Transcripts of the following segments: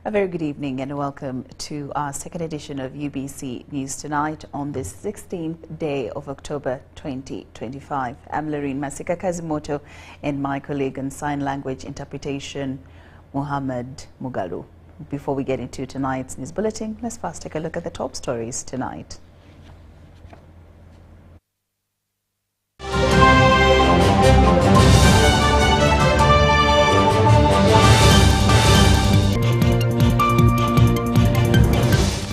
A very good evening and welcome to our second edition of UBC News Tonight on this 16th day of October 2025. I'm Lauryn Masika Kazimoto and my colleague in sign language interpretation, Muhammad Mugalu. Before we get into tonight's news bulletin, let's first take a look at the top stories tonight.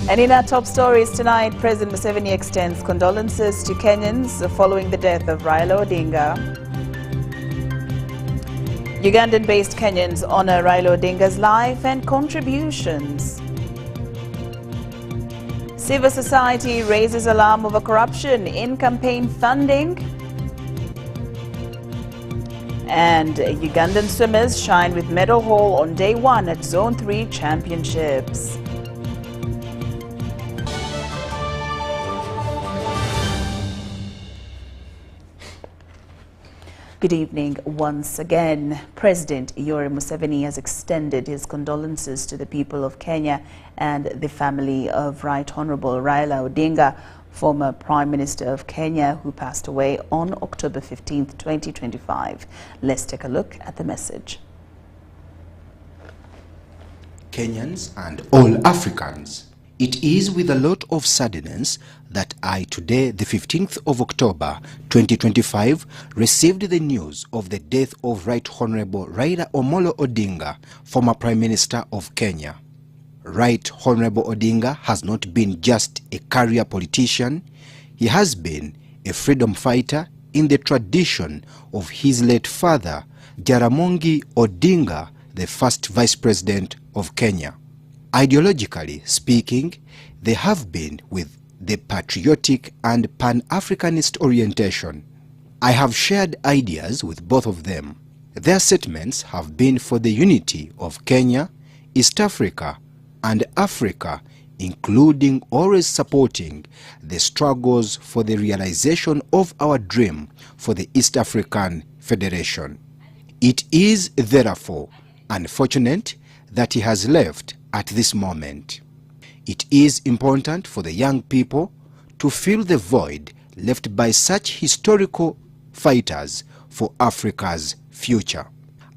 And in our top stories tonight, President Museveni extends condolences to Kenyans following the death of Raila Odinga. Ugandan-based Kenyans honor Raila Odinga's life and contributions. Civil society raises alarm over corruption in campaign funding. And Ugandan swimmers shine with medal haul on day one at Zone 3 Championships. Good evening once again. President Lauryn Museveni has extended his condolences to the people of Kenya and the family of Right Honorable Raila Odinga, former Prime Minister of Kenya, who passed away on October 15th, 2025. Let's take a look at the message. Kenyans and all Africans, it is with a lot of sadness that I today, the 15th of October 2025, received the news of the death of Right Honorable Raila Amolo Odinga, former Prime Minister of Kenya. Right Honorable Odinga has not been just a career politician, he has been a freedom fighter in the tradition of his late father, Jaramogi Odinga, the first Vice President of Kenya. Ideologically speaking, they have been with the patriotic and pan-Africanist orientation. I have shared ideas with both of them. Their statements have been for the unity of Kenya, East Africa, and Africa, including always supporting the struggles for the realization of our dream for the East African Federation. It is therefore unfortunate that he has left at this moment. It is important for the young people to fill the void left by such historical fighters for Africa's future.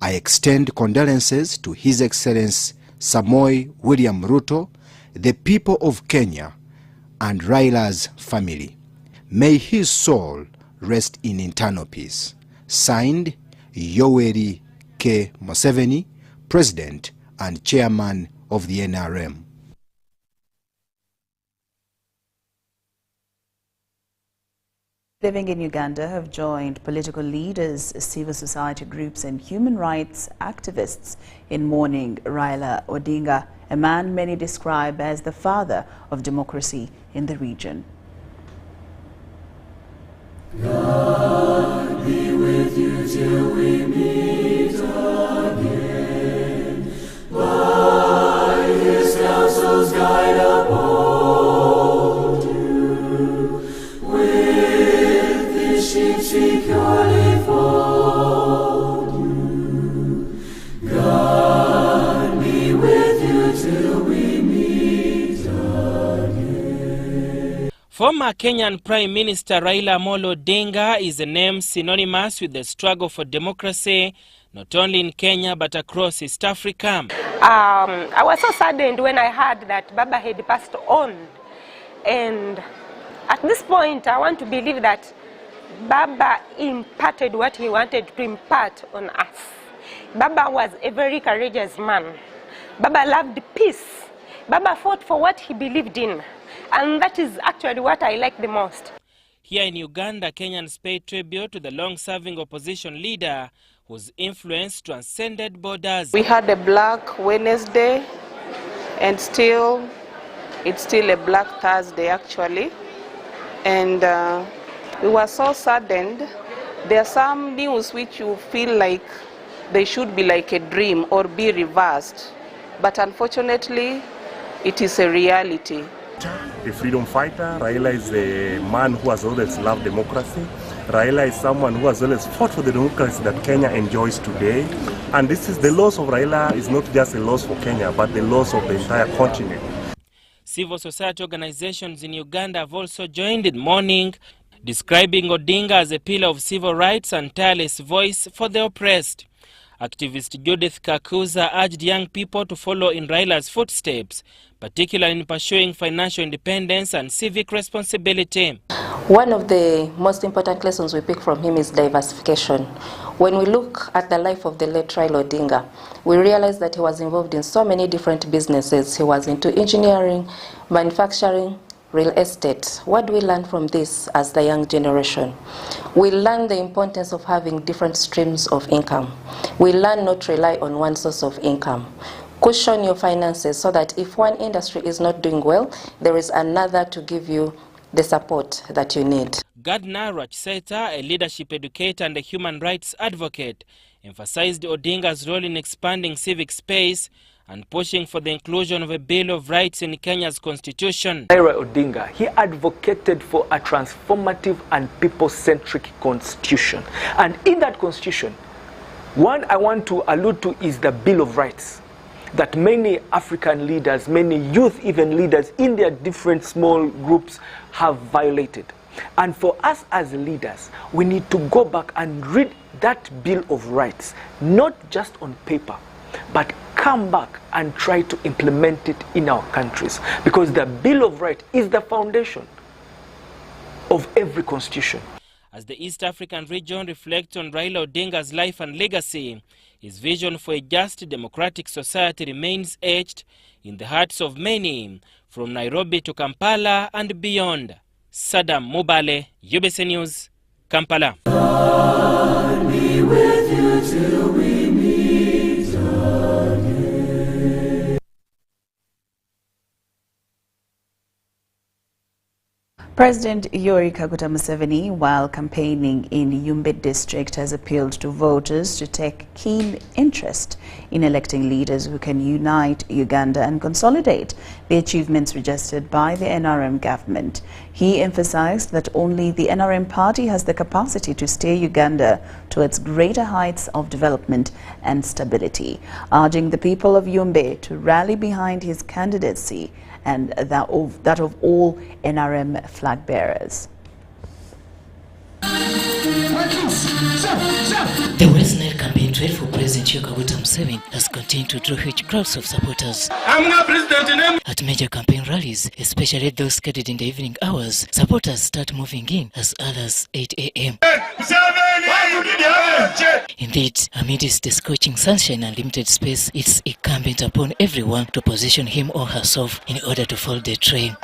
I extend condolences to His Excellency Samoei William Ruto, the people of Kenya, and Raila's family. May his soul rest in eternal peace. Signed, Yoweri K. Museveni, President and Chairman of the NRM. Living in Uganda have joined political leaders, civil society groups and human rights activists in mourning Raila Odinga, a man many describe as the father of democracy in the region. God be with you till we meet again. By his counsels guide uphold you. With his sheep securely fold you. God be with you till we meet again. Former Kenyan Prime Minister Raila Amolo Odinga is a name synonymous with the struggle for democracy, not only in Kenya but across East Africa. I was so saddened when I heard that Baba had passed on. And at this point, I want to believe that Baba imparted what he wanted to impart on us. Baba was a very courageous man. Baba loved peace. Baba fought for what he believed in. And that is actually what I like the most. Here in Uganda, Kenyans pay tribute to the long-serving opposition leader whose influence transcended borders. We had a Black Wednesday, and it's still a Black Thursday actually. And we were so saddened. There are some news which you feel like they should be like a dream or be reversed. But unfortunately, it is a reality. A freedom fighter. Raila is a man who has always loved democracy, Raila is someone who has always fought for the democracy that Kenya enjoys today. And this is the loss of Raila is not just a loss for Kenya, but the loss of the entire continent. Civil society organizations in Uganda have also joined in mourning, describing Odinga as a pillar of civil rights and tireless voice for the oppressed. Activist Judith Kakuza urged young people to follow in Raila's footsteps, particularly in pursuing financial independence and civic responsibility. One of the most important lessons we pick from him is diversification. When we look at the life of the late Raila Odinga, we realize that he was involved in so many different businesses. He was into engineering, manufacturing, real estate. What do we learn from this as the young generation? We learn the importance of having different streams of income. We learn not to rely on one source of income. Cushion your finances so that if one industry is not doing well, there is another to give you the support that you need. Gardner Rachseta, a leadership educator and a human rights advocate, emphasized Odinga's role in expanding civic space and pushing for the inclusion of a Bill of Rights in Kenya's constitution. Raila Odinga, he advocated for a transformative and people-centric constitution. And in that constitution, one I want to allude to is the Bill of Rights that many African leaders, many youth even leaders in their different small groups have violated. And for us as leaders, we need to go back and read that Bill of Rights, not just on paper, but come back and try to implement it in our countries. Because the Bill of Rights is the foundation of every constitution. As the East African region reflects on Raila Odinga's life and legacy, his vision for a just democratic society remains etched in the hearts of many, from Nairobi to Kampala and beyond. Saddam Mubale, UBC News, Kampala. God be with you till we meet again. President Yoweri Kaguta Museveni, while campaigning in Yumbe district, has appealed to voters to take keen interest in electing leaders who can unite Uganda and consolidate the achievements registered by the NRM government. He emphasized that only the NRM party has the capacity to steer Uganda towards greater heights of development and stability, urging the people of Yumbe to rally behind his candidacy and that of all NRM flag bearers. The West Nile campaign trail for President Yoweri Kaguta Museveni has continued to draw huge crowds of supporters. At major campaign rallies, especially those scheduled in the evening hours, supporters start moving in as early as 8 a.m. Indeed, amidst the scorching sunshine and limited space, it's incumbent upon everyone to position him or herself in order to follow the train.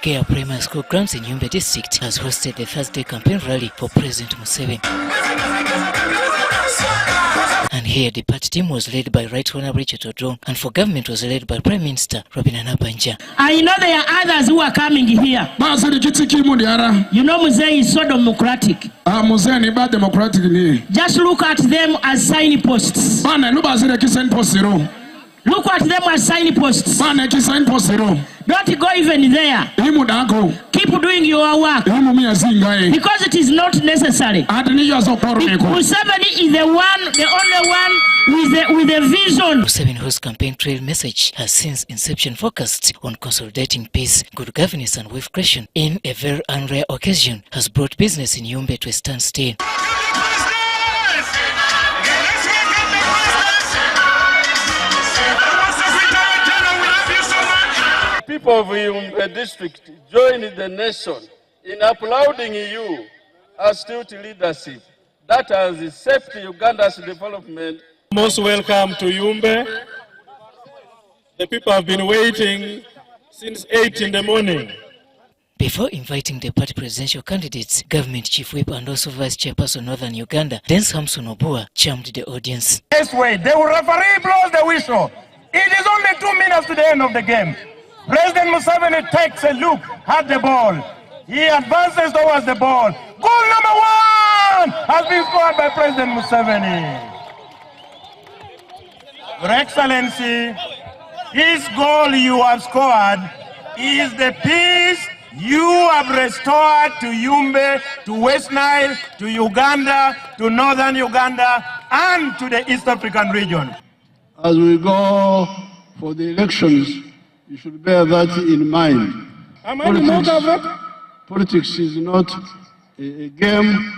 Kea Primary School grounds in Yumbe district has hosted the Thursday campaign rally for President Museveni. And here the party team was led by Right Honourable Richard Odrong, and for government was led by Prime Minister Robin Anabanja. I know there are others who are coming here. You know Museveni is so democratic. Just look at them as signposts. Look at them as signposts. Don't go even there. Keep doing your work. Because it is not necessary. Museveni is the only one with the vision. Museveni, whose campaign trail message has since inception focused on consolidating peace, good governance and wealth creation, in a very unrare occasion, has brought business in Yumbe to a standstill. People of Yumbe district join the nation in applauding you astute leadership that has shaped Uganda's development. Most welcome to Yumbe. The people have been waiting since 8 in the morning. Before inviting the party presidential candidates, Government Chief Whip and also Vice Chairperson Northern Uganda, Dance Hamson Obua, charmed the audience. This way, the referee blows the whistle. It is only 2 minutes to the end of the game. President Museveni takes a look at the ball. He advances towards the ball. Goal number 1 has been scored by President Museveni. Your Excellency, this goal you have scored is the piece You have restored to Yumbe, to West Nile, to Uganda, to Northern Uganda, and to the East African region. As we go for the elections, you should bear that in mind. Politics is not a game,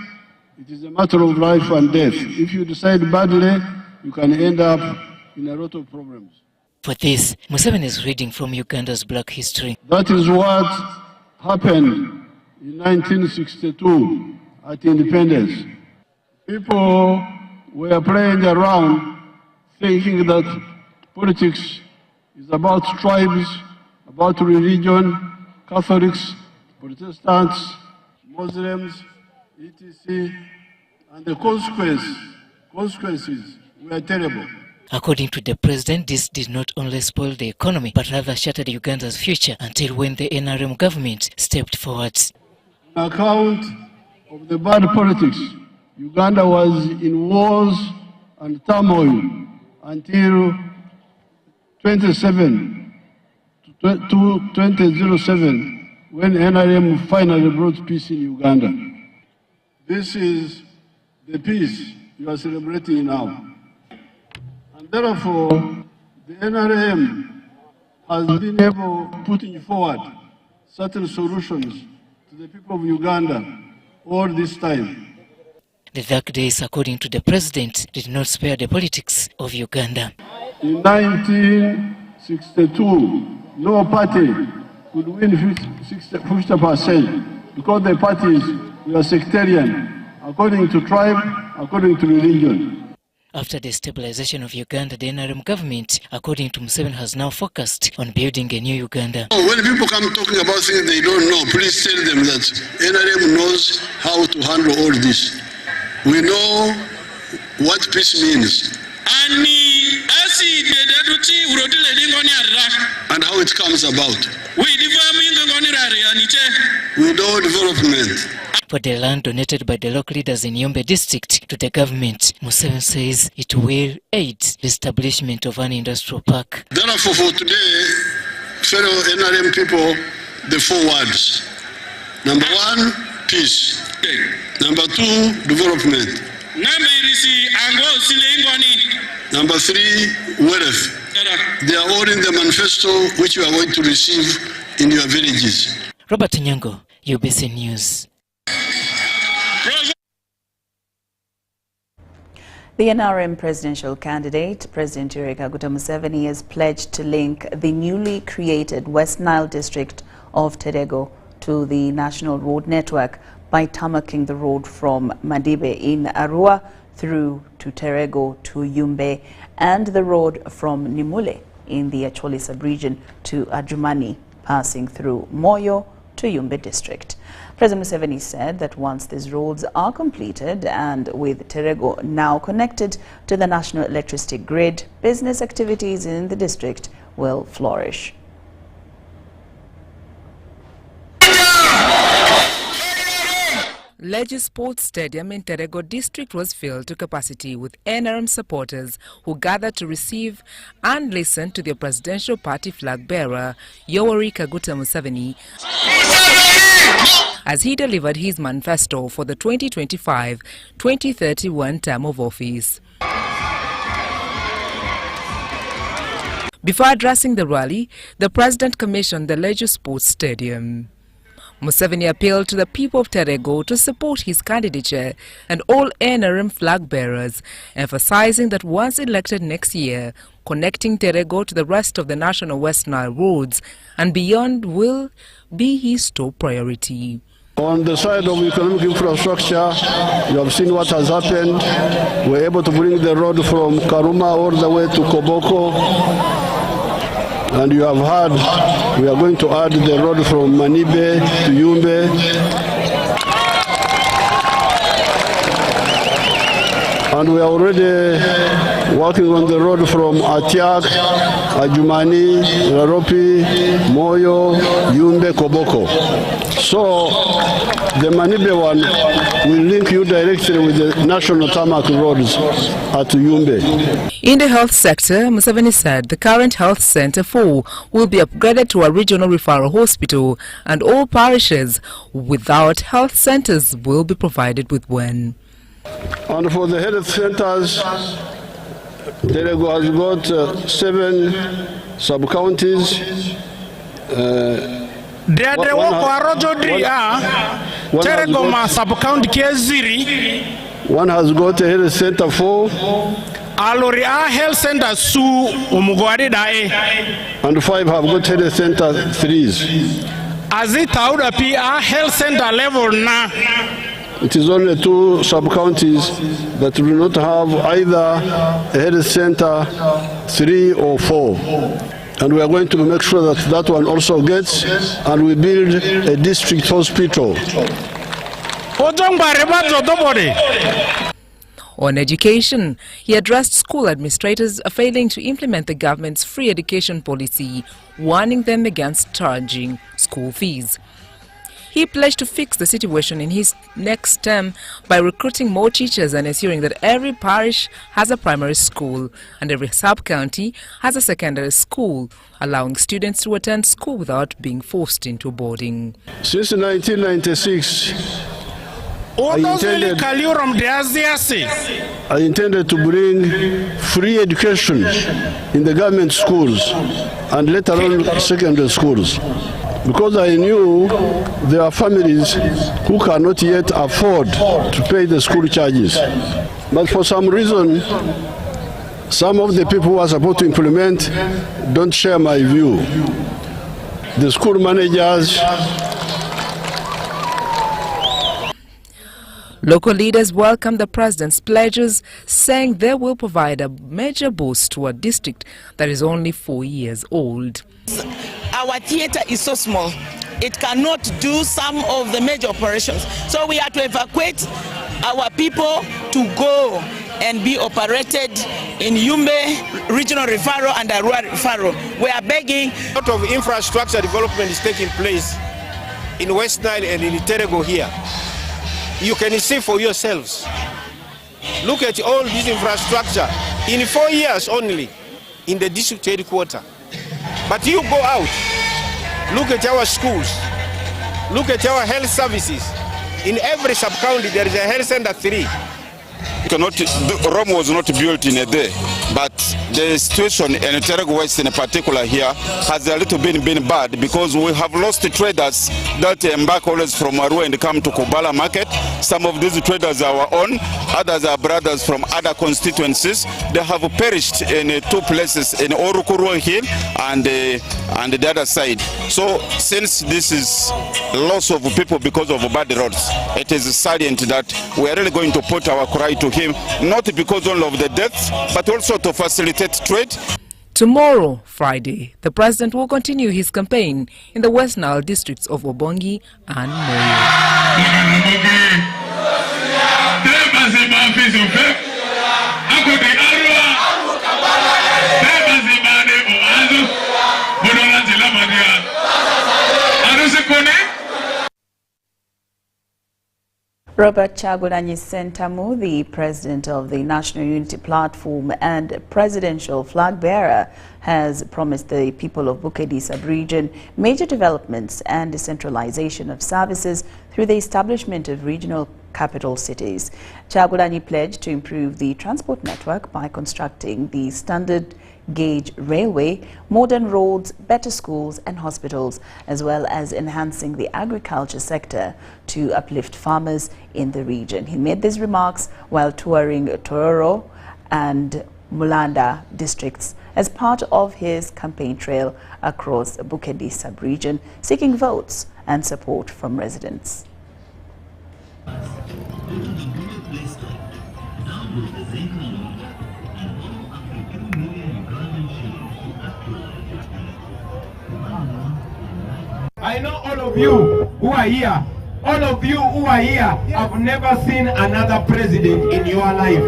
it is a matter of life and death. If you decide badly, you can end up in a lot of problems. For this, Museveni is reading from Uganda's Black History. That is what happened in 1962 at independence. People were playing around thinking that politics is about tribes, about religion, Catholics, Protestants, Muslims, etc. And the consequences were terrible. According to the president, this did not only spoil the economy, but rather shattered Uganda's future until when the NRM government stepped forward. On account of the bad politics, Uganda was in wars and turmoil until 2007, when NRM finally brought peace in Uganda. This is the peace you are celebrating now. And therefore, the NRM has been able to put forward certain solutions to the people of Uganda all this time. The dark days, according to the president, did not spare the politics of Uganda. In 1962, no party could win 50% because the parties were sectarian, according to tribe, according to religion. After the stabilization of Uganda, the NRM government, according to Museveni, has now focused on building a new Uganda. When people come talking about things they don't know, please tell them that NRM knows how to handle all this. We know what peace means and how it comes about. With all development. For the land donated by the local leaders in Yumbe district to the government, Museveni says it will aid the establishment of an industrial park. Therefore, for today, fellow NRM people, the 4 words. Number 1, peace. Number 2, development. Number 3, wealth. They are all in the manifesto which you are going to receive in your villages. Robert Nyango, UBC News. The NRM presidential candidate, President Yoweri Kaguta Museveni, has pledged to link the newly created West Nile district of Terego to the national road network by tarmacking the road from Madibe in Arua through to Terego to Yumbe and the road from Nimule in the Acholi sub-region to Adjumani, passing through Moyo to Yumbe district. President Museveni said that once these roads are completed and with Terego now connected to the national electricity grid, business activities in the district will flourish. Leisure Sports Stadium in Terego district was filled to capacity with NRM supporters who gathered to receive and listen to their presidential party flag bearer, Yoweri Kaguta Museveni, as he delivered his manifesto for the 2025-2031 term of office. Before addressing the rally, the president commissioned the Leisure Sports Stadium. Museveni appealed to the people of Terego to support his candidature and all NRM flag bearers, emphasizing that once elected next year, connecting Terego to the rest of the national West Nile roads and beyond will be his top priority. On the side of economic infrastructure, you have seen what has happened. We're able to bring the road from Karuma all the way to Koboko. And you have heard, we are going to add the road from Manibe to Yumbe. And we are already working on the road from Atiak, Ajumani, Laropi, Moyo, Yumbe, Koboko. So the Manibe one will link you directly with the national tarmac roads at Yumbe. In the health sector, Museveni said the current health center 4 will be upgraded to a regional referral hospital, and all parishes without health centers will be provided with one. And for the health centers, Terego has got 7 sub-counties. One has got a health center 4. Health center su and 5 have got health center 3s. Azitauda PA health center level na. It is only 2 sub-counties that will not have either a health center 3 or 4. And we are going to make sure that that one also gets, and we build a district hospital. On education, he addressed school administrators failing to implement the government's free education policy, warning them against charging school fees. He pledged to fix the situation in his next term by recruiting more teachers and ensuring that every parish has a primary school and every sub-county has a secondary school, allowing students to attend school without being forced into boarding. Since 1996, I intended to bring free education in the government schools and let alone secondary schools, because I knew there are families who cannot yet afford to pay the school charges. But for some reason, some of the people who are supposed to implement don't share my view. The school managers. Local leaders welcomed the president's pledges, saying they will provide a major boost to a district that is only 4 years old. Our theater is so small, it cannot do some of the major operations. So we have to evacuate our people to go and be operated in Yumbe regional referral and Arua referral. We are begging. A lot of infrastructure development is taking place in West Nile and in Terego here. You can see for yourselves. Look at all this infrastructure in 4 years only in the district headquarters. But you go out, look at our schools, look at our health services. In every sub-county there is a health center 3. Rome was not built in a day, but the situation in Terego West in particular here has a little bit been bad because we have lost traders that embark always from Arua and come to Kubala market. Some of these traders are our own, others are brothers from other constituencies. They have perished in 2 places, in Orukuru Hill and the other side. So since this is loss of people because of bad roads, it is salient that we are really going to put our cry to him, not because only of the deaths, but also to facilitate trade. Tomorrow, Friday, the president will continue his campaign in the West Nile districts of Obongi and Moyo. Robert Chagulanyi Sentamu, the president of the National Unity Platform and presidential flag bearer, has promised the people of Bukedi sub-region major developments and decentralization of services through the establishment of regional capital cities. Chagulanyi pledged to improve the transport network by constructing the standard gauge railway, modern roads, better schools and hospitals, as well as enhancing the agriculture sector to uplift farmers in the region. He made these remarks while touring Tororo and Mulanda districts as part of his campaign trail across Bukedi sub-region, seeking votes and support from residents. I know all of you who are here, have never seen another president in your life.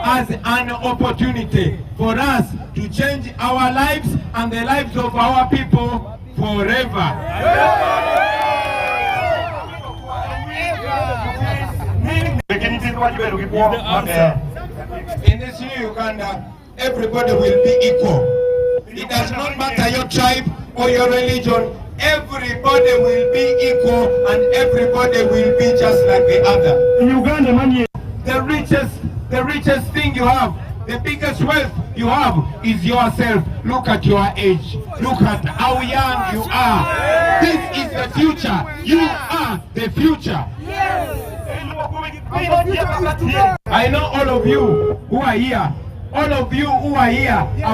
As an opportunity for us to change our lives and the lives of our people forever. In this new Uganda, everybody will be equal. It does not matter your tribe or your religion. Everybody will be equal and everybody will be just like the other. In Uganda, man, the richest thing you have, the biggest wealth you have is yourself. Look at your age. Look at how young you are. This is the future. You are the future. I know all of you who are here. All of you who are here.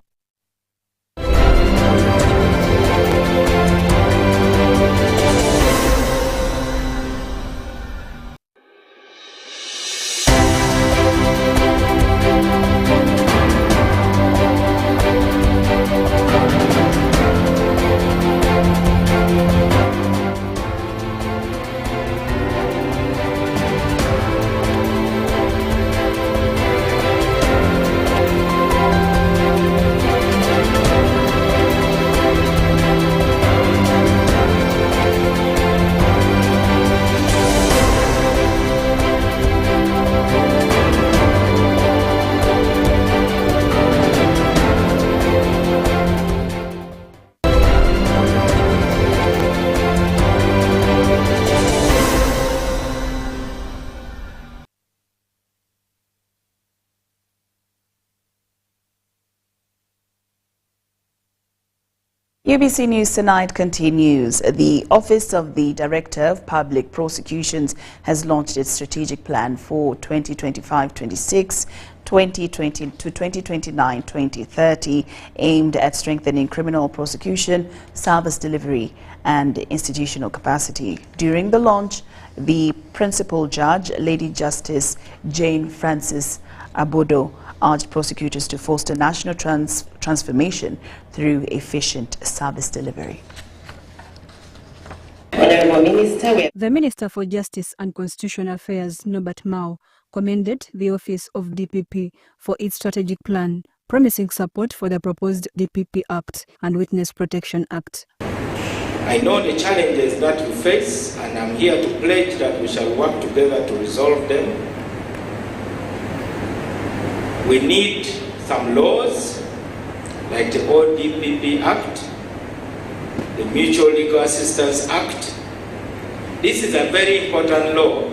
UBC News Tonight continues. The Office of the Director of Public Prosecutions has launched its strategic plan for 2025-26, 2020 to 2029-2030, aimed at strengthening criminal prosecution, service delivery, and institutional capacity. During the launch, the Principal Judge, Lady Justice Jane Francis Abodo, urged prosecutors to foster national transformation through efficient service delivery. The Minister for Justice and Constitutional Affairs, Norbert Mao, commended the Office of DPP for its strategic plan, promising support for the proposed DPP Act and Witness Protection Act. I know the challenges that we face, and I'm here to pledge that we shall work together to resolve them. We need some laws like the old DPP Act, the Mutual Legal Assistance Act. This is a very important law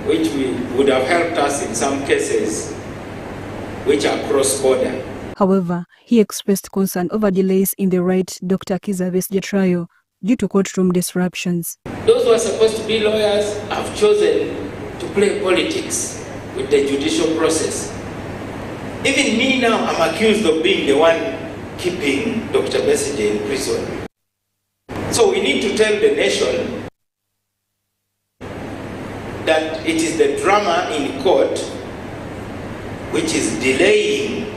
which would have helped us in some cases which are cross-border. However, he expressed concern over delays in the right Dr. Kizza Besigye trial due to courtroom disruptions. Those who are supposed to be lawyers have chosen to play politics with the judicial process. Even me now, I'm accused of being the one keeping Dr. Besigye in prison. So we need to tell the nation that it is the drama in court which is delaying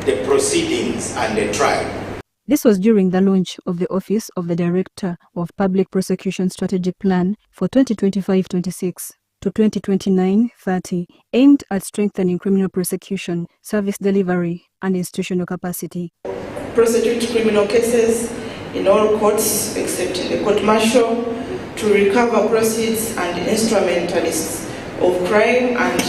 the proceedings and the trial. This was during the launch of the Office of the Director of Public Prosecution Strategic Plan for 2025-26. to 2029-30, aimed at strengthening criminal prosecution, service delivery, and institutional capacity. Prosecute criminal cases in all courts except in the court-martial, to recover proceeds and instrumentalists of crime and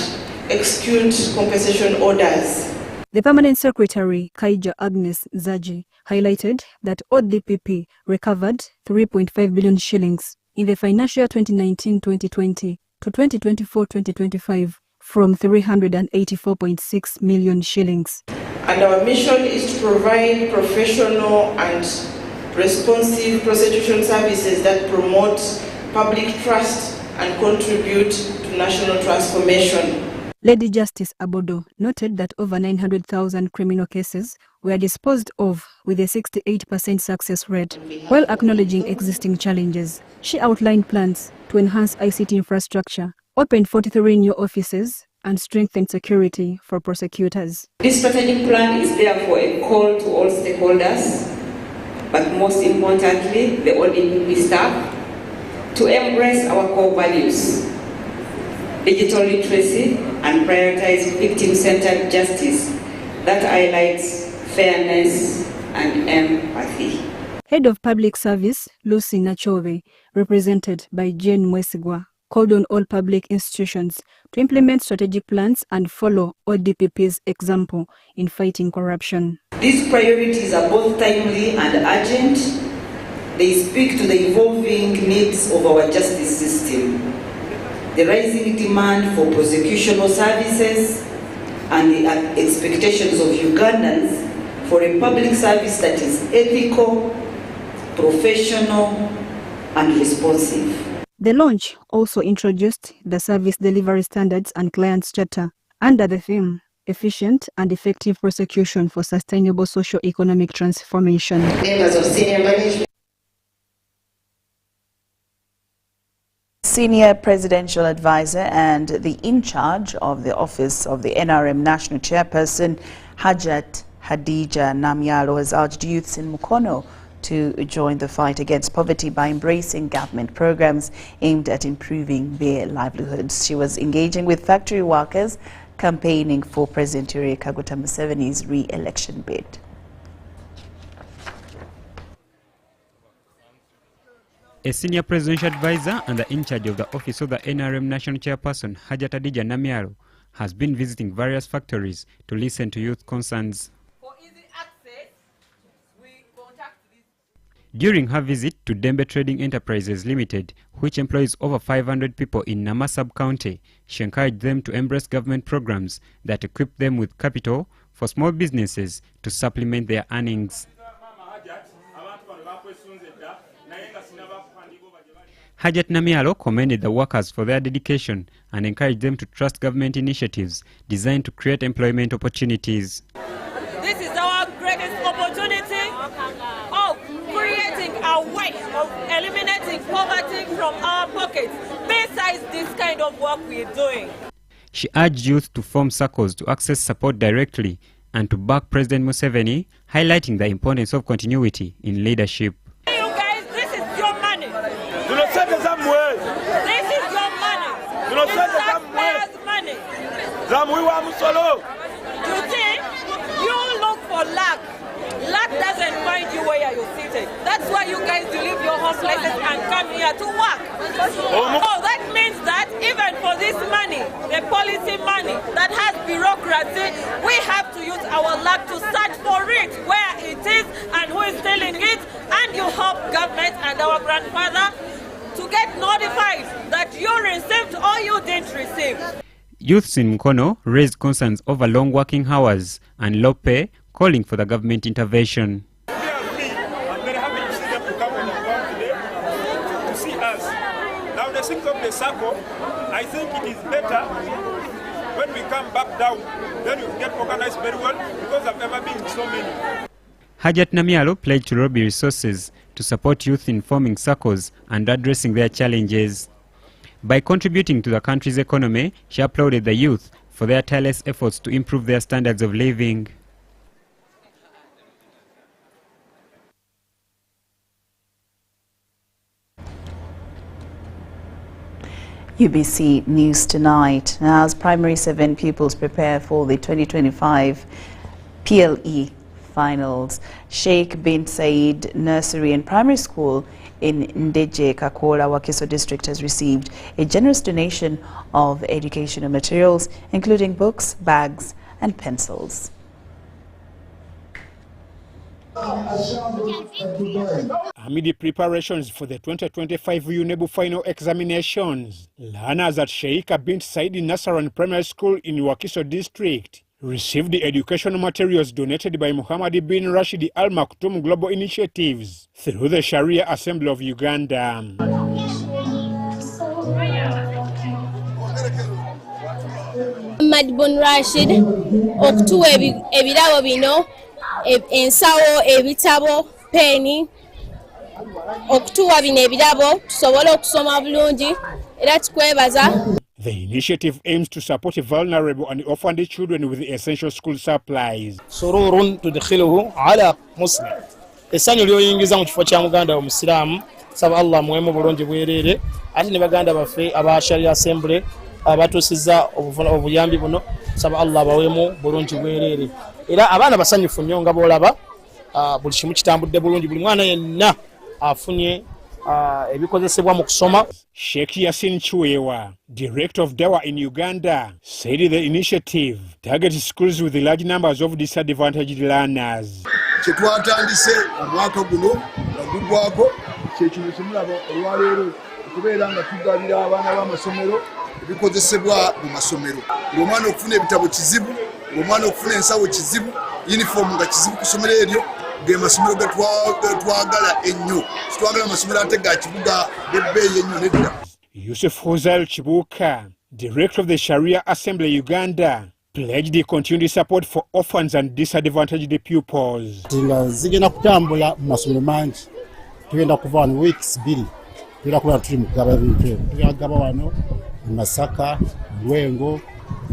execute compensation orders. The Permanent Secretary, Kaija Agnes Zaji, highlighted that ODPP recovered 3.5 billion shillings in the financial year 2019-2020 to 2024-2025 from 384.6 million shillings. And our mission is to provide professional and responsive prosecution services that promote public trust and contribute to national transformation. Lady Justice Abodo noted that over 900,000 criminal cases were disposed of with a 68% success rate. While acknowledging existing challenges, she outlined plans to enhance ICT infrastructure, open 43 new offices, and strengthen security for prosecutors. This strategic plan is therefore a call to all stakeholders, but most importantly, the ODPP staff, to embrace our core values, digital literacy, and prioritize victim-centered justice that highlights fairness and empathy. Head of Public Service, Lucy Nachove, represented by Jane Mwesigwa, called on all public institutions to implement strategic plans and follow ODPP's example in fighting corruption. These priorities are both timely and urgent. They speak to the evolving needs of our justice system, the rising demand for prosecutional services, and the expectations of Ugandans for a public service that is ethical, professional, and responsive. The launch also introduced the Service Delivery Standards and Clients Charter under the theme Efficient and Effective Prosecution for Sustainable Socio-Economic Transformation. Members of senior management. Senior Presidential Advisor and the in charge of the Office of the NRM National Chairperson, Hajat Hadija Namyalo, has urged youths in Mukono to join the fight against poverty by embracing government programs aimed at improving their livelihoods. She was engaging with factory workers campaigning for President Yoweri Kaguta Museveni's re-election bid. A senior presidential advisor and the in charge of the office of the NRM National Chairperson, Hajat Hadija Namyalo, has been visiting various factories to listen to youth concerns. During her visit to Dembe Trading Enterprises Limited, which employs over 500 people in Nama sub-county, she encouraged them to embrace government programs that equip them with capital for small businesses to supplement their earnings. Hajat Namyalo commended the workers for their dedication and encouraged them to trust government initiatives designed to create employment opportunities. This is our greatest opportunity of creating a way of eliminating poverty from our pockets, besides this kind of work we're doing. She urged youth to form circles to access support directly and to back President Museveni, highlighting the importance of continuity in leadership. You guys, this is your money. This is your money. It's taxpayers' money. You see, you look for luck. Luck doesn't find you where you're seated. That's why you guys leave your home places and come here to work. Oh, that means that even for this money, the policy money that has bureaucracy, we have to use our luck to search for it, where it is and who is stealing it, and you help government and our grandfather to get notified that you received or you didn't receive. Youths in Mukono raised concerns over long working hours and low pay, calling for the government intervention. I'm very happy to see them to come on today to see us. Now the things of the circle, I think it is better when we come back down, then you get organized very well, because I've ever been so many. Hajat Namyalo pledged to lobby resources to support youth in forming circles and addressing their challenges. By contributing to the country's economy, she applauded the youth for their tireless efforts to improve their standards of living. UBC News Tonight. Now, as Primary 7 pupils prepare for the 2025 PLE finals, Sheikh bin Said Nursery and Primary School in Ndeje, Kakola, Wakiso District has received a generous donation of educational materials, including books, bags, and pencils. Amid the preparations for the 2025 UNEBU final examinations, learners at Sheikh bin Said Nursery Primary School in Wakiso District received the educational materials donated by Muhammad bin Rashid Al Maktoum Global Initiatives through the Sharia Assembly of Uganda. Muhammad bin Rashid okutuwa ebirabo bino ensawo ebitabo peni okutuwa bino ebirabo tusobole okusoma bulungi era tukwebaza. The initiative aims to support vulnerable and orphaned children with essential school supplies. سرور تدخله على مسلم essanyu lyoyingiza mu kifo kya muganda omusiraamu saba Allah muwemu bulungi bwerere ate ne baganda baffe aba Sharia Assembly abatusiza obuyambi buno saba Allah bawemu bulungi bwerere era abaana basanyufu nnyo nga boolaba buli kimu kitambudde bulungi buli mwana yenna afunye ebikozesebwa mu kusoma. Sheikh Yasin Chiwewa, Director of Dawa in Uganda, said the initiative targets schools with large numbers of disadvantaged learners. Kyetwatandise omwaka guno nagugwako kyekino kimulaba olwaleero okubeera nga tugabira abaana b'amasomero ebikozesebwa mu masomero. Ng'omwana okufuna ebitabo kizibu, ng'omwana okufuna ensawo kizibu, uniform nga kizibu ku ssomero eryo, ge masomero twagala ennyo. Twagala amasomero ate ga kibuga b'ebbeeyi ennyo nedda. Yusuf Hozal Chibuka, Director of the Sharia Assembly Uganda, pledged the continued support for orphans and disadvantaged pupils. Zigenda kutambula mu masomero mangi. Tugenda kuva wano weeks 2. Tugenda kuba tuli mu kugaba ebintu. Tugenda kugaba wano mu Masaka, Lwengo,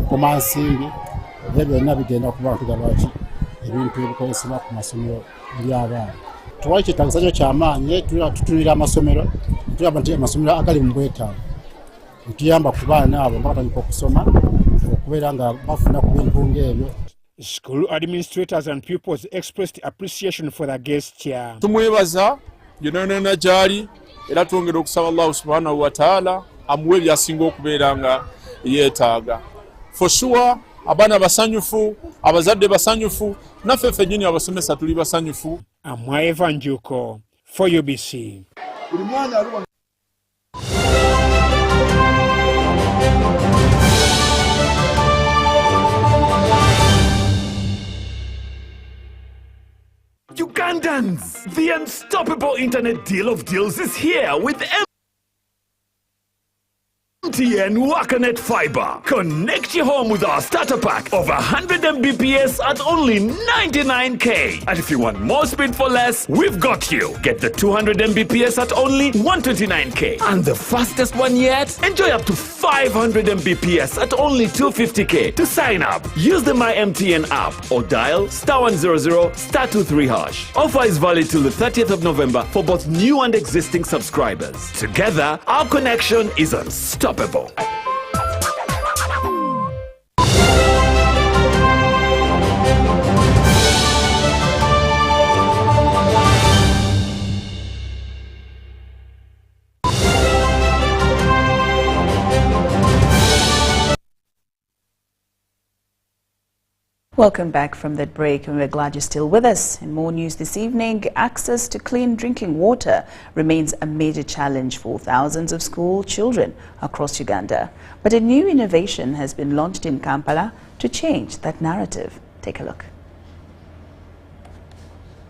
Komansimbi. Ebyo byonna bigenda kuba tugaba ebintu ebikozesebwa ku masomero by'abaana. Tuwali kyetaagisa ky'amaanyi tutunira amasomero. Tulaba nti amasomero agali mu bwetaavu. Tuyamba ku baana abo batandika okusoma okubeera nga bafuna ku bintu ng'ebyo. School administrators and pupils expressed appreciation for the gesture. Tumwebaza yenna gyali era twongera okusaba Allah subhanahu wa ta'ala amuwe byasinga okubeera nga yeetaaga. For sure abaana basanyufu, abazadde basanyufu, naffe ffennyini abasomesa tuli basanyufu. Amwaeva Njuko for UBC. Ugandans, the unstoppable internet deal of deals is here with MTN Wakanet Fiber. Connect your home with our starter pack of 100 Mbps at only 99k. And if you want more speed for less, we've got you. Get the 200 Mbps at only 129k. And the fastest one yet? Enjoy up to 500 Mbps at only 250k. To sign up, use the My MTN app or dial *100 *23#. Offer is valid till the 30th of November for both new and existing subscribers. Together, our connection is unstoppable. Welcome back from that break, and we're glad you're still with us. In more news this evening, access to clean drinking water remains a major challenge for thousands of school children across Uganda. But a new innovation has been launched in Kampala to change that narrative. Take a look.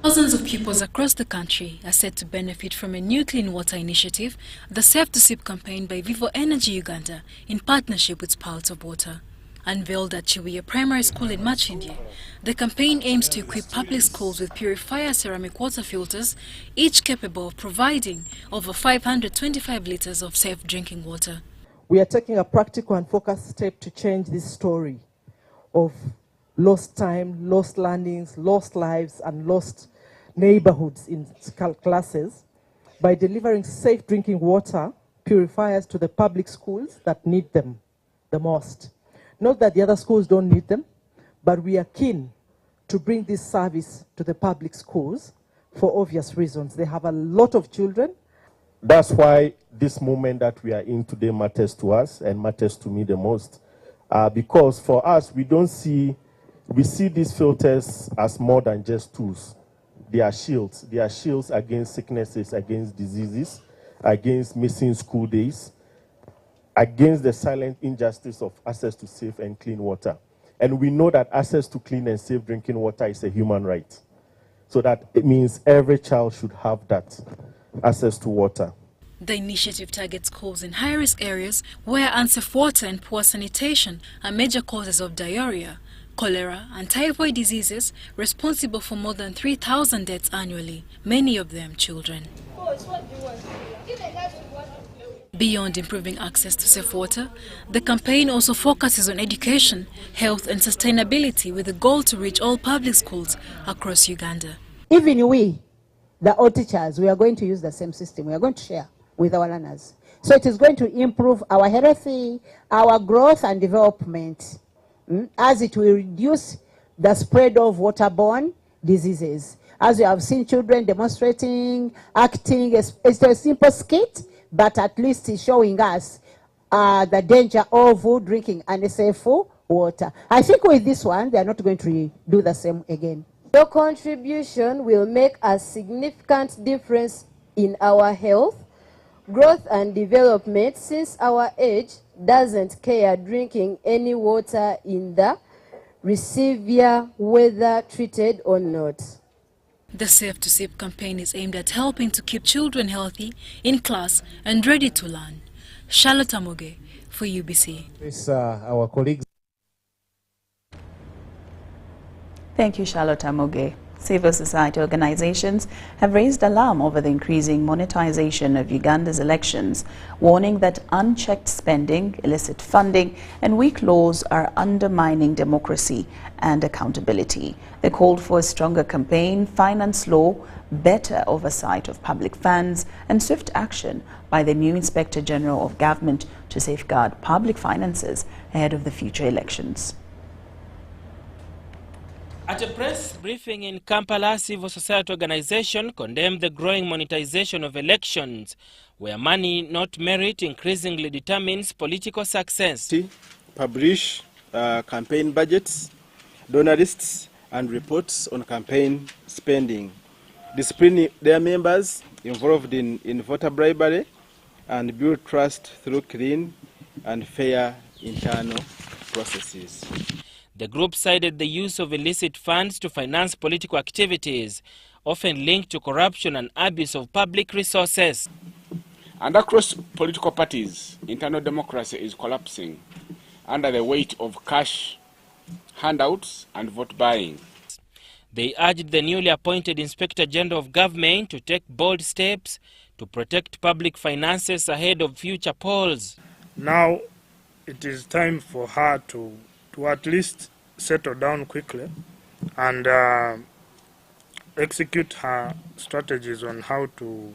Thousands of pupils across the country are set to benefit from a new clean water initiative, the Safe to Sip campaign by Vivo Energy Uganda in partnership with Spouts of Water. Unveiled at Chiwiya Primary School in Machindye, the campaign aims to equip public schools with purifier ceramic water filters, each capable of providing over 525 litres of safe drinking water. We are taking a practical and focused step to change this story of lost time, lost learnings, lost lives and lost neighborhoods in classes by delivering safe drinking water purifiers to the public schools that need them the most. Not that the other schools don't need them, but we are keen to bring this service to the public schools for obvious reasons. They have a lot of children. That's why this moment that we are in today matters to us and matters to me the most. Because for us, we see these filters as more than just tools. They are shields. They are shields against sicknesses, against diseases, against missing school days, against the silent injustice of access to safe and clean water. And we know that access to clean and safe drinking water is a human right. So that it means every child should have that access to water. The initiative targets schools in high-risk areas where unsafe water and poor sanitation are major causes of diarrhea, cholera and typhoid diseases responsible for more than 3,000 deaths annually, many of them children. Beyond improving access to safe water, the campaign also focuses on education, health and sustainability with the goal to reach all public schools across Uganda. Even we, all teachers, we are going to use the same system. We are going to share with our learners. So it is going to improve our health, our growth and development, as it will reduce the spread of waterborne diseases. As you have seen children demonstrating, acting, it's a simple skit, but at least it's showing us the danger of drinking unsafe water. I think with this one, they are not going to do the same again. Your contribution will make a significant difference in our health, growth and development, since our age doesn't care drinking any water in the receiver, whether treated or not. The Safe to Sip campaign is aimed at helping to keep children healthy, in class and ready to learn. Charlotte Amoge for UBC. This, our colleagues. Thank you, Charlotte Amoge. Civil society organizations have raised alarm over the increasing monetization of Uganda's elections, warning that unchecked spending, illicit funding and weak laws are undermining democracy and accountability. They called for a stronger campaign, finance law, better oversight of public funds and swift action by the new Inspector General of Government to safeguard public finances ahead of the future elections. At a press briefing in Kampala, civil society organization condemned the growing monetization of elections, where money, not merit, increasingly determines political success. Publish campaign budgets, donor lists, and reports on campaign spending, discipline their members involved in voter bribery, and build trust through clean and fair internal processes. The group cited the use of illicit funds to finance political activities, often linked to corruption and abuse of public resources. And across political parties, internal democracy is collapsing under the weight of cash handouts and vote buying. They urged the newly appointed Inspector General of Government to take bold steps to protect public finances ahead of future polls. Now it is time for her to at least settle down quickly and execute her strategies on how to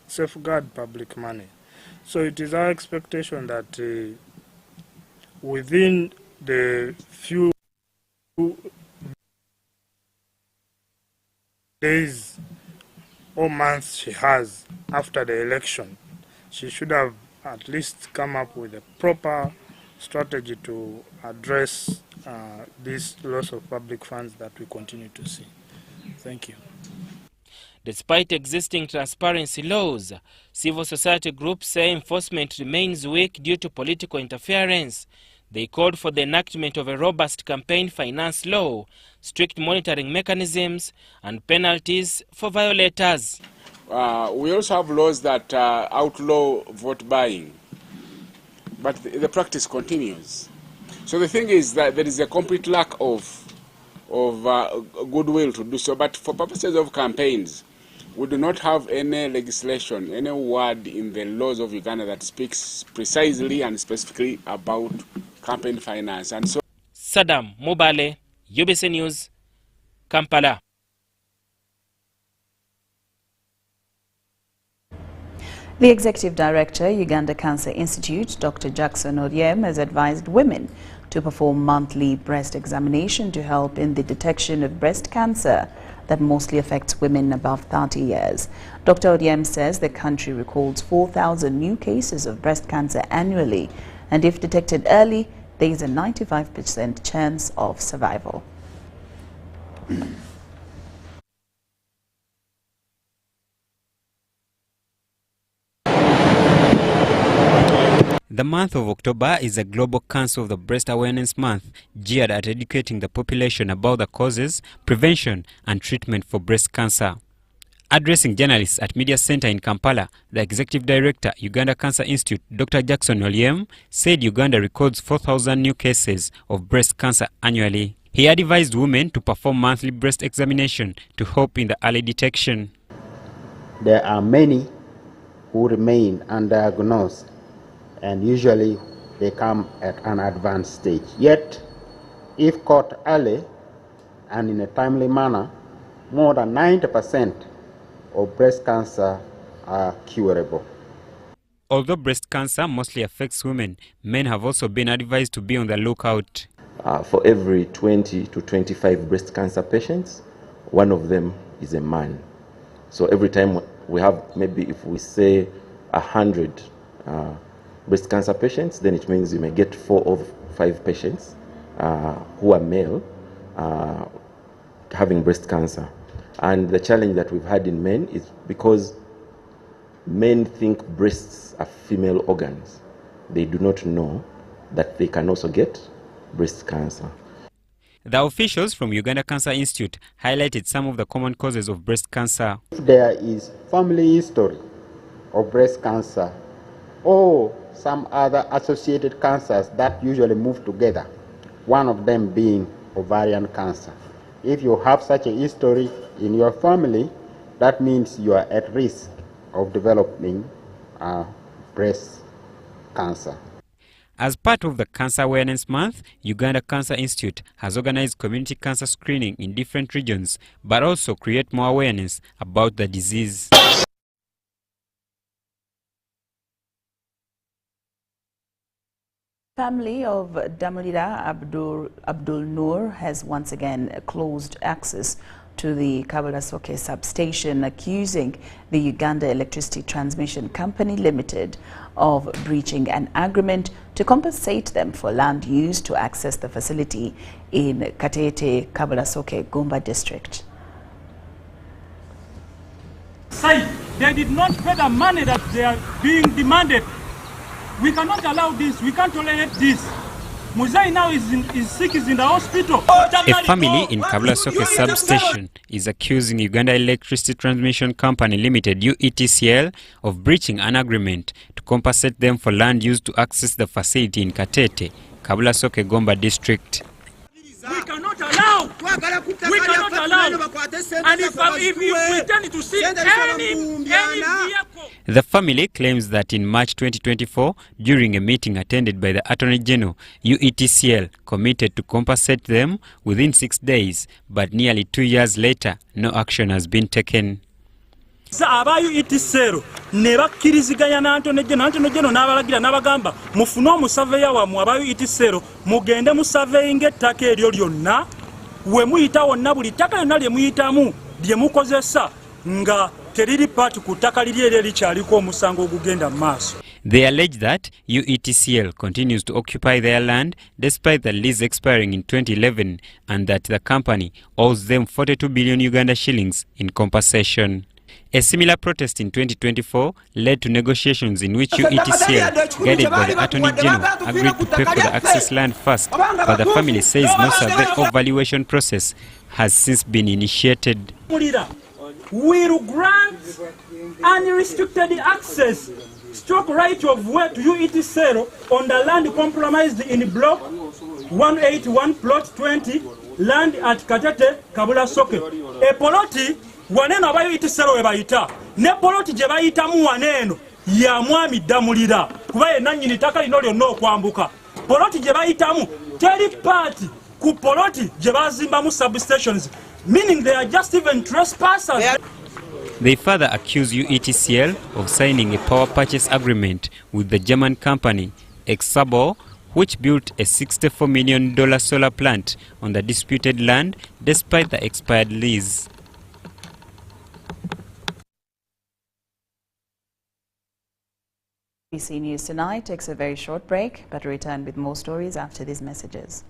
safeguard public money. So it is our expectation that within the few days or months she has after the election, she should have at least come up with a proper strategy to address this loss of public funds that we continue to see. Thank you. Despite existing transparency laws, civil society groups say enforcement remains weak due to political interference. They called for the enactment of a robust campaign finance law, strict monitoring mechanisms, and penalties for violators. We also have laws that outlaw vote buying, but the practice continues. So the thing is that there is a complete lack of goodwill to do so. But for purposes of campaigns, we do not have any legislation, any word in the laws of Uganda that speaks precisely and specifically about campaign finance. And so, Saddam Mubale, UBC News, Kampala. The Executive Director, Uganda Cancer Institute, Dr. Jackson Oryem, has advised women to perform monthly breast examination to help in the detection of breast cancer that mostly affects women above 30 years. Dr. Oryem says the country records 4,000 new cases of breast cancer annually, and if detected early, there is a 95% chance of survival. The month of October is a Global Cancer of the Breast Awareness Month, geared at educating the population about the causes, prevention and treatment for breast cancer. Addressing journalists at Media Center in Kampala, the Executive Director, Uganda Cancer Institute, Dr. Jackson Oryem, said Uganda records 4,000 new cases of breast cancer annually. He advised women to perform monthly breast examination to help in the early detection. There are many who remain undiagnosed, and usually they come at an advanced stage. Yet, if caught early and in a timely manner, more than 90% of breast cancer are curable. Although breast cancer mostly affects women, men have also been advised to be on the lookout. For every 20 to 25 breast cancer patients, one of them is a man. So every time we have, maybe if we say 100 breast cancer patients, then it means you may get 4 or 5 patients who are male having breast cancer. And the challenge that we've had in men is because men think breasts are female organs. They do not know that they can also get breast cancer. The officials from Uganda Cancer Institute highlighted some of the common causes of breast cancer. If there is family history of breast cancer or some other associated cancers that usually move together, one of them being ovarian cancer. If you have such a history in your family, that means you are at risk of developing breast cancer. As part of the Cancer Awareness Month, Uganda Cancer Institute has organized community cancer screening in different regions, but also create more awareness about the disease. Family of Damulira Abdul Noor has once again closed access to the Kabalasoke substation, accusing the Uganda Electricity Transmission Company Limited of breaching an agreement to compensate them for land used to access the facility in Katete, Kabalasoke, Gomba district. Say they did not pay the money that they are being demanded. We cannot allow this. We can't tolerate this. Muzai now is sick, is in the hospital. A family in Kabalasoke substation is accusing Uganda Electricity Transmission Company Limited, UETCL, of breaching an agreement to compensate them for land used to access the facility in Katete, Kabalasoke, Gomba district. We cannot allow. We cannot allow. And if we tend to see any vehicle. The family claims that in March 2024, during a meeting attended by the Attorney General, UETCL committed to compensate them within 6 days, but nearly 2 years later, no action has been taken. Abayu itisero ne bakkiriziganya n'Antonio General n'abalagira n'abagamba mufune omusaveya wammwe abayu itisero mugende mu surveying ettaka eryo lyonna we muyita wonna buli ttaka lyonna lye muyitamu lye mukozesa nga teriri paati ku ttaka liri eryo erikyaliko omusango ogugenda mu maaso. They allege that UETCL continues to occupy their land despite the lease expiring in 2011 and that the company owes them 42 billion Uganda shillings in compensation. A similar protest in 2024 led to negotiations in which UETCL, guided by the Attorney General, agreed to pay for the access land first, but the family says no survey or valuation process has since been initiated. Will grant unrestricted access stroke right of way to UETCL on the land compromised in block 181 plot 20 land at Katete, Kabalasoke. A poloti waneno abayo itisero we bayita ne poloti je bayitamu waneno ya mwami Damulira kuba ye nanyini taka lino lyonna okwambuka poloti je bayitamu teri party ku poloti je bazimba mu substations, meaning they are just even trespassers. They further accuse UETCL of signing a power purchase agreement with the German company Exabo, which built a $64 million solar plant on the disputed land despite the expired lease. BBC News Tonight takes a very short break, but return with more stories after these messages.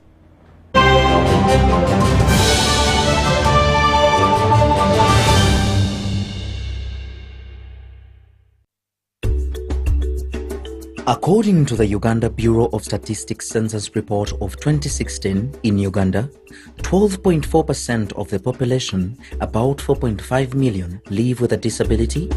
According to the Uganda Bureau of Statistics Census Report of 2016, in Uganda, 12.4% of the population, about 4.5 million, live with a disability.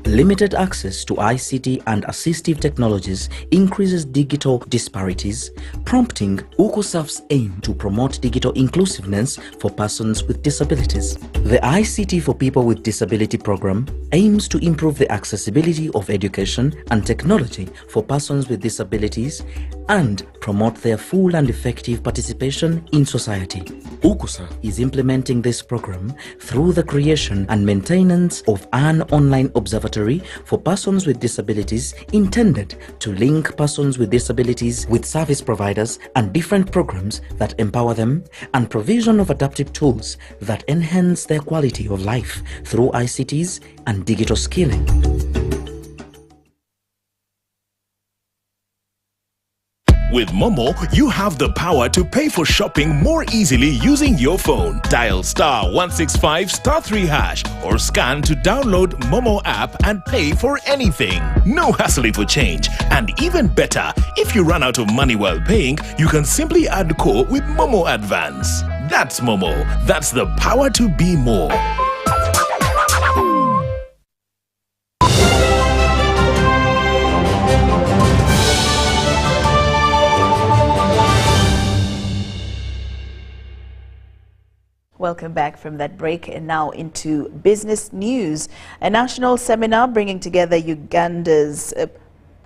Limited access to ICT and assistive technologies increases digital disparities, prompting UCOSAF's aim to promote digital inclusiveness for persons with disabilities. The ICT for People with Disability program aims to improve the accessibility of education and technology for persons with disabilities and promote their full and effective participation in society. UCOSAF is implementing this program through the creation and maintenance of an online observatory for persons with disabilities intended to link persons with disabilities with service providers and different programs that empower them, and provision of adaptive tools that enhance their quality of life through ICTs and digital skilling. With Momo, you have the power to pay for shopping more easily using your phone. Dial *165*3# or scan to download Momo app and pay for anything. No hassling for change. And even better, if you run out of money while paying, you can simply add core with Momo Advance. That's Momo. That's the power to be more. Welcome back from that break, and now into business news. A national seminar bringing together Uganda's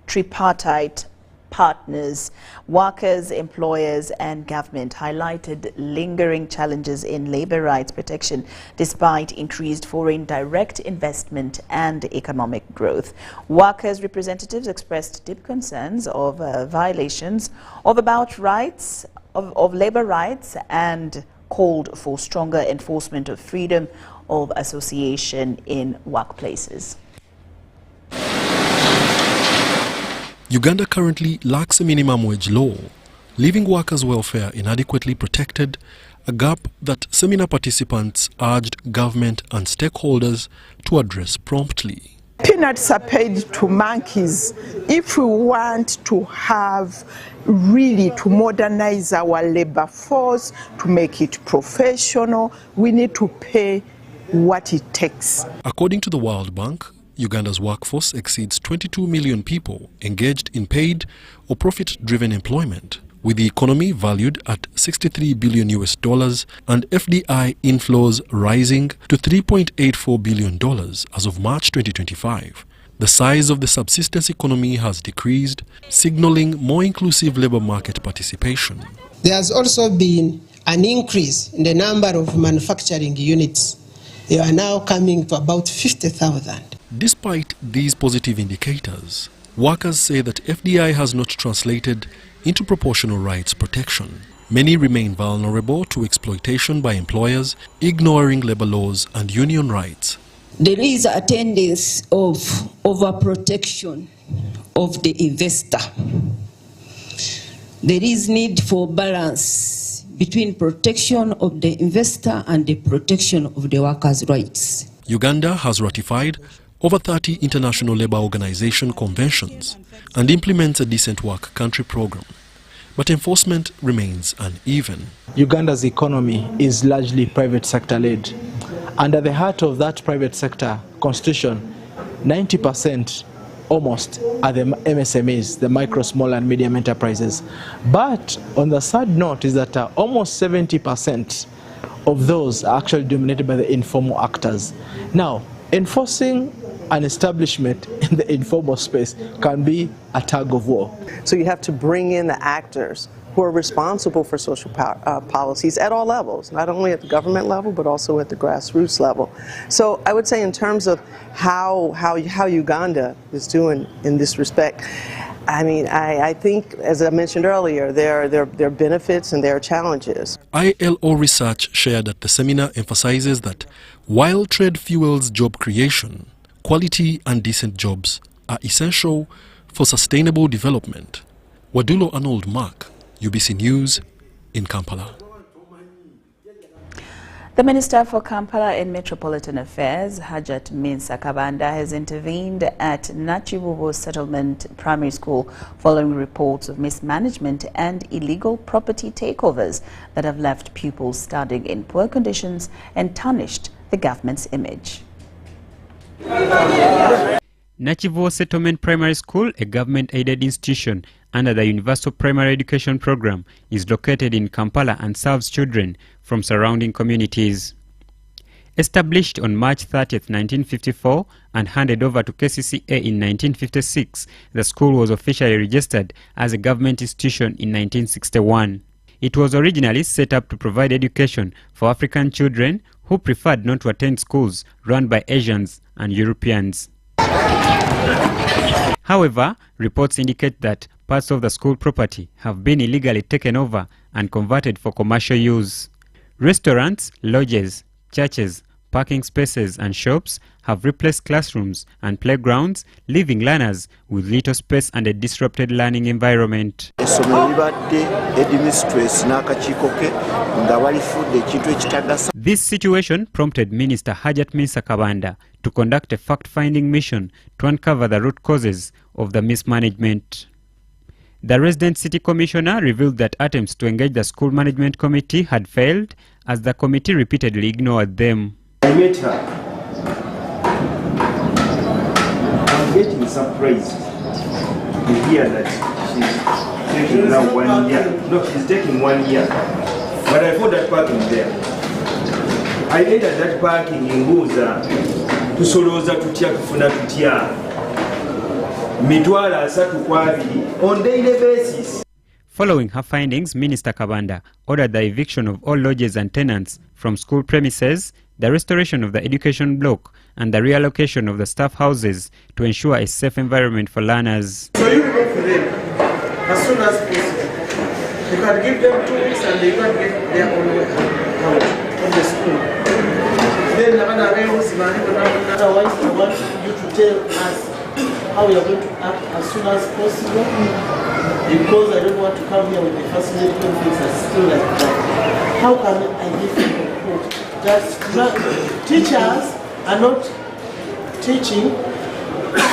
tripartite partners, workers, employers and government, highlighted lingering challenges in labor rights protection despite increased foreign direct investment and economic growth. Workers' representatives expressed deep concerns of violations of labor rights and called for stronger enforcement of freedom of association in workplaces. Uganda currently lacks a minimum wage law, leaving workers' welfare inadequately protected, a gap that seminar participants urged government and stakeholders to address promptly. Peanuts are paid to monkeys. If we want to have really to modernize our labor force, to make it professional, we need to pay what it takes. According to the World Bank, Uganda's workforce exceeds 22 million people engaged in paid or profit-driven employment, with the economy valued at $63 billion and FDI inflows rising to $3.84 billion as of March 2025. The size of the subsistence economy has decreased, signaling more inclusive labor market participation. There has also been an increase in the number of manufacturing units. They are now coming to about 50,000. Despite these positive indicators, workers say that FDI has not translated into proportional rights protection. Many remain vulnerable to exploitation by employers, ignoring labor laws and union rights. There is a tendency of overprotection of the investor. There is need for balance between protection of the investor and the protection of the workers' rights. Uganda has ratified over 30 International Labour Organization conventions and implements a decent work country program. But enforcement remains uneven. Uganda's economy is largely private sector led. And at the heart of that private sector constitution, 90% almost are the MSMEs, the micro, small and medium enterprises. But on the sad note is that almost 70% of those are actually dominated by the informal actors. Now, enforcing an establishment in the informal space can be a tug of war. So you have to bring in the actors who are responsible for social policies at all levels, not only at the government level, but also at the grassroots level. So I would say in terms of how Uganda is doing in this respect, I mean, I think, as I mentioned earlier, there are benefits and there are challenges. ILO research shared at the seminar emphasizes that while trade fuels job creation, quality and decent jobs are essential for sustainable development. Wadulo Arnold Mark, UBC News in Kampala. The Minister for Kampala and Metropolitan Affairs, Hajat Mensa Kabanda, has intervened at Nachibubu Settlement Primary School following reports of mismanagement and illegal property takeovers that have left pupils studying in poor conditions and tarnished the government's image. Nachivo Settlement Primary School, a government-aided institution under the Universal Primary Education Program, is located in Kampala and serves children from surrounding communities. Established on March 30, 1954 and handed over to KCCA in 1956, the school was officially registered as a government institution in 1961. It was originally set up to provide education for African children who preferred not to attend schools run by Asians and Europeans. However, reports indicate that parts of the school property have been illegally taken over and converted for commercial use. Restaurants, lodges, churches, parking spaces and shops have replaced classrooms and playgrounds, leaving learners with little space and a disrupted learning environment. This situation prompted Minister Lauryn Masika Kazimoto to conduct a fact-finding mission to uncover the root causes of the mismanagement. The resident city commissioner revealed that attempts to engage the school management committee had failed, as the committee repeatedly ignored them. I met her. I'm getting surprised to hear that she's taking now 1 year. No, she's taking 1 year. But I found that parking there. I entered that parking in Buza to Soloza to Tia Kufuna to Tia. Mitwala Satu Kwabili on daily basis. Following her findings, Minister Kabanda ordered the eviction of all lodges and tenants from school premises, the restoration of the education block, and the reallocation of the staff houses to ensure a safe environment for learners. So you look for them as soon as possible. You can give them 2 weeks and they can get their own way out of the school. Then otherwise I want you to tell us how we are going to act as soon as possible, because I don't want to come here with the facility when things are still like that. How can I give you a report? That teachers are not teaching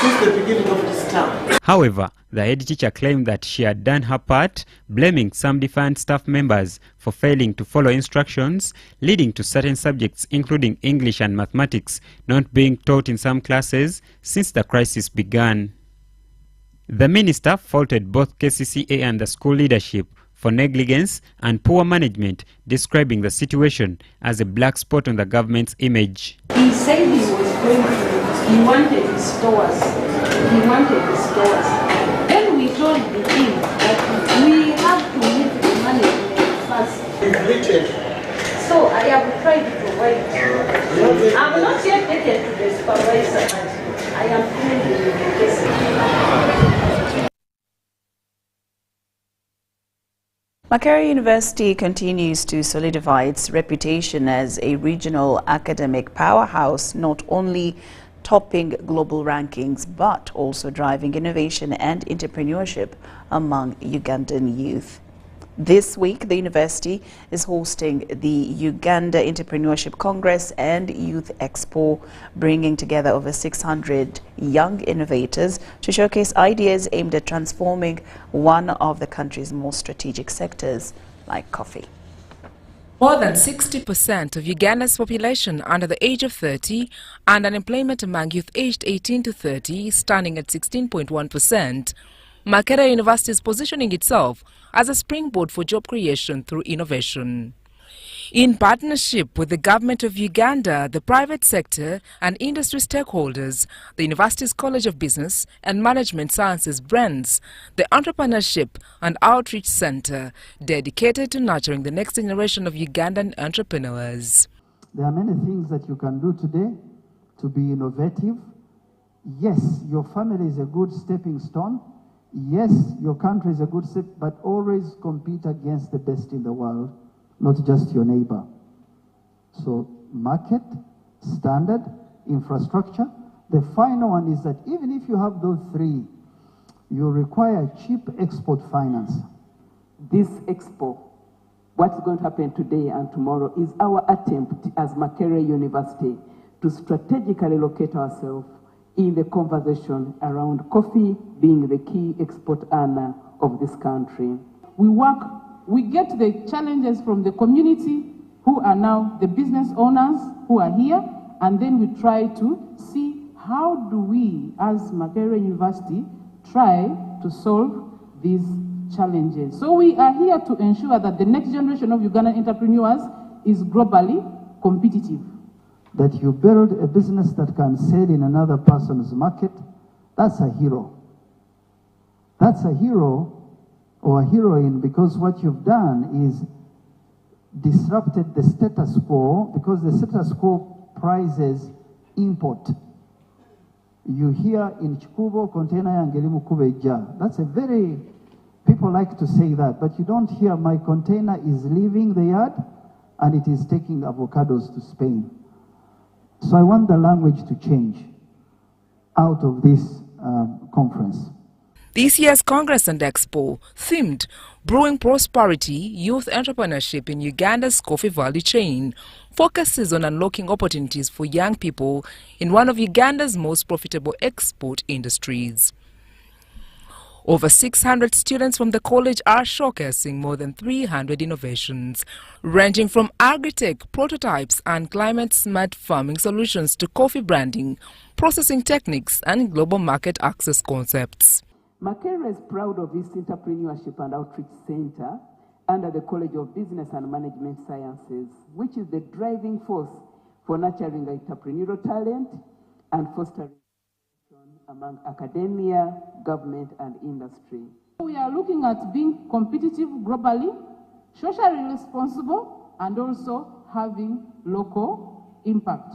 since the beginning of this term. However, the head teacher claimed that she had done her part, blaming some defiant staff members for failing to follow instructions, leading to certain subjects including English and mathematics not being taught in some classes since the crisis began. The minister faulted both KCCA and the school leadership for negligence and poor management, describing the situation as a black spot on the government's image. He said he was going to, he wanted his stores. Then we told the king that we have to meet the management first. So I have tried to provide. I have not yet taken to the supervisor. I am doing the case. Makerere University continues to solidify its reputation as a regional academic powerhouse, not only topping global rankings but also driving innovation and entrepreneurship among Ugandan youth. This week, the university is hosting the Uganda Entrepreneurship Congress and Youth Expo, bringing together over 600 young innovators to showcase ideas aimed at transforming one of the country's most strategic sectors, like coffee. More than 60% of Uganda's population under the age of 30 and unemployment among youth aged 18 to 30 standing at 16.1%. Makerere University is positioning itself as a springboard for job creation through innovation. In partnership with the government of Uganda, the private sector and industry stakeholders, the university's College of Business and Management Sciences brands the Entrepreneurship and Outreach Center, dedicated to nurturing the next generation of Ugandan entrepreneurs. There are many things that you can do today to be innovative. Yes, your family is a good stepping stone. Yes, your country is a good step, but always compete against the best in the world, not just your neighbor. So market, standard, infrastructure. The final one is that even if you have those three, you require cheap export finance. This expo, what's going to happen today and tomorrow, is our attempt as Makerere University to strategically locate ourselves in the conversation around coffee being the key export earner of this country. We get the challenges from the community who are now the business owners who are here, and then we try to see how do we, as Makerere University, try to solve these challenges? So we are here to ensure that the next generation of Ugandan entrepreneurs is globally competitive. That you build a business that can sell in another person's market, that's a hero. That's a hero or a heroine, because what you've done is disrupted the status quo, because the status quo prizes import. You hear in Chikubo, container yangelimu kubeja. That's a very, people like to say that, but you don't hear my container is leaving the yard and it is taking avocados to Spain. So I want the language to change out of this conference. This year's Congress and Expo, themed Brewing Prosperity, Youth Entrepreneurship in Uganda's Coffee Valley Chain, focuses on unlocking opportunities for young people in one of Uganda's most profitable export industries. Over 600 students from the college are showcasing more than 300 innovations, ranging from agri-tech, prototypes and climate-smart farming solutions to coffee branding, processing techniques and global market access concepts. Makerere is proud of its Entrepreneurship and Outreach Center under the College of Business and Management Sciences, which is the driving force for nurturing entrepreneurial talent and fostering among academia, government, and industry. We are looking at being competitive globally, socially responsible, and also having local impact.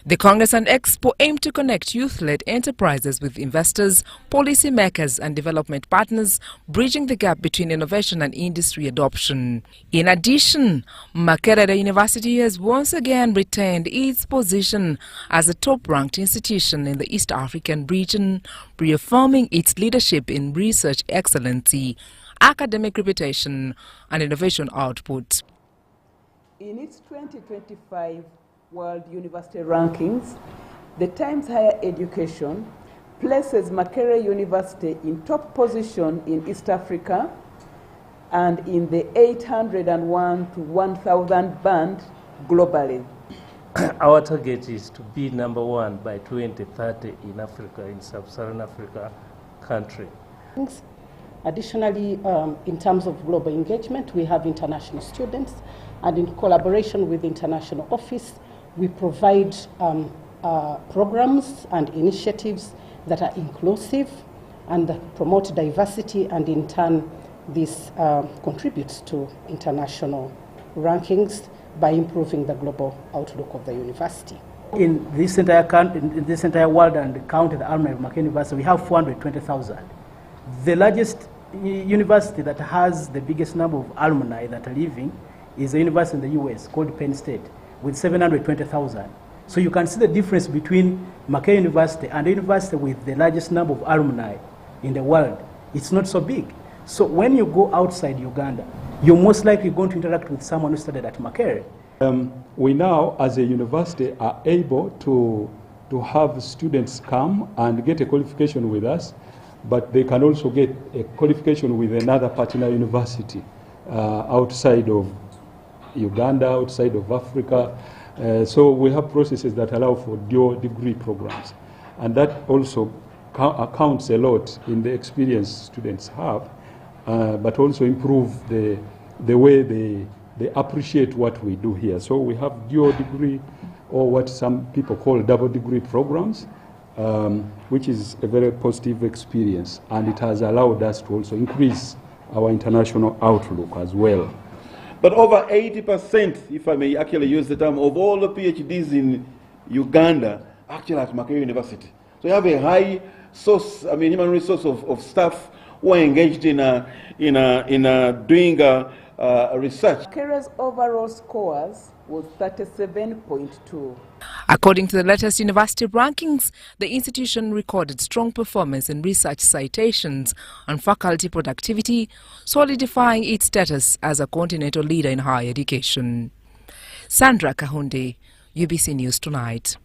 The Congress and Expo aim to connect youth-led enterprises with investors, policymakers and development partners, bridging the gap between innovation and industry adoption. In addition, Makerere University has once again retained its position as a top-ranked institution in the East African region, reaffirming its leadership in research excellency, academic reputation and innovation output. In its 2025 World University Rankings, the Times Higher Education places Makerere University in top position in East Africa and in the 801 to 1,000 band globally. Our target is to be #1 by 2030 in Africa, in sub-Saharan Africa country. Additionally, in terms of global engagement, we have international students, and in collaboration with the International Office, we provide programs and initiatives that are inclusive and that promote diversity, and in turn, this contributes to international rankings by improving the global outlook of the university. In this entire world and count the alumni of Makerere University, we have 420,000. The largest university that has the biggest number of alumni that are leaving is a university in the US called Penn State, with 720,000. So you can see the difference between Makerere University and a university with the largest number of alumni in the world. It's not so big. So when you go outside Uganda, you're most likely going to interact with someone who studied at Makerere. We now, as a university, are able to have students come and get a qualification with us, but they can also get a qualification with another partner university outside of Uganda, outside of Africa. So we have processes that allow for dual degree programs. And that also accounts a lot in the experience students have, but also improve the way they appreciate what we do here. So we have dual degree, or what some people call double degree programs, which is a very positive experience. And it has allowed us to also increase our international outlook as well. But over 80%, if I may actually use the term, of all the PhDs in Uganda actually at Makerere University. So you have a high source, human resource of staff who are engaged in doing research. Makerere's overall scores was 37.2. According to the latest university rankings, the institution recorded strong performance in research citations and faculty productivity, solidifying its status as a continental leader in higher education. Sandra Kahunde, UBC News Tonight.